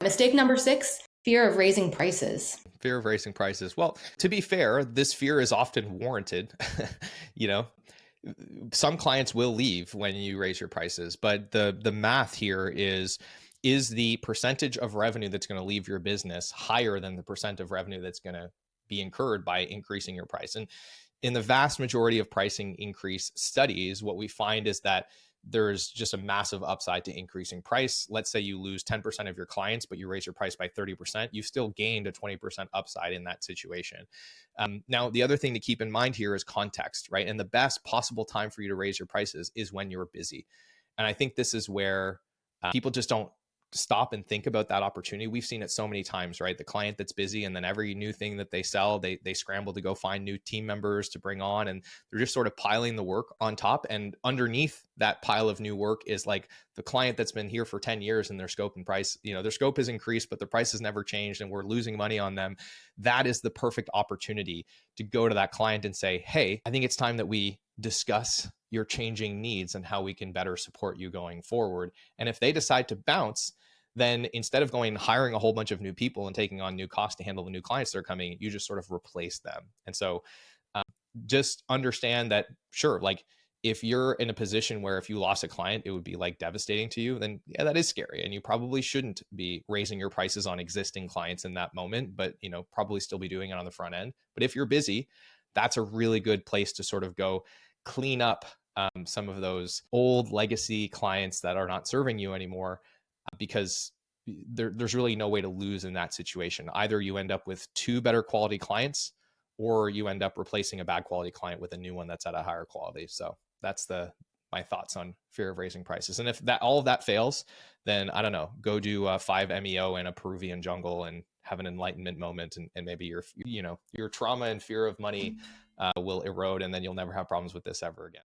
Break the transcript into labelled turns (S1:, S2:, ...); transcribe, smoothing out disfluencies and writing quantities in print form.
S1: Mistake number 6, fear of raising prices.
S2: Fear of raising prices. Well, to be fair, this fear is often warranted. You know, some clients will leave when you raise your prices, but the math here is the percentage of revenue that's going to leave your business higher than the percent of revenue that's going to be incurred by increasing your price. And in the vast majority of pricing increase studies, what we find is that there's just a massive upside to increasing price. Let's say you lose 10% of your clients, but you raise your price by 30%, you've still gained a 20% upside in that situation. Now, the other thing to keep in mind here is context, right? And the best possible time for you to raise your prices is when you're busy. And I think this is where people just don't stop and think about that opportunity. We've seen it so many times, right? The client that's busy, and then every new thing that they sell, they scramble to go find new team members to bring on, and they're just sort of piling the work on top. And underneath that pile of new work is like the client that's been here for 10 years, and their scope and price, their scope has increased, but the price has never changed, and we're losing money on them. That is the perfect opportunity to go to that client and say, hey, I think it's time that we discuss your changing needs and how we can better support you going forward. And if they decide to bounce, then instead of going and hiring a whole bunch of new people and taking on new costs to handle the new clients that are coming, you just sort of replace them. And so just understand that, sure, like if you're in a position where if you lost a client, it would be like devastating to you, then yeah, that is scary. And you probably shouldn't be raising your prices on existing clients in that moment, but probably still be doing it on the front end. But if you're busy, that's a really good place to sort of go clean up some of those old legacy clients that are not serving you anymore, because there's really no way to lose in that situation. Either you end up with 2 better quality clients, or you end up replacing a bad quality client with a new one that's at a higher quality. So that's my thoughts on fear of raising prices. And if all of that fails, then I don't know, go do 5 MEO in a Peruvian jungle and have an enlightenment moment, and maybe your trauma and fear of money will erode, and then you'll never have problems with this ever again.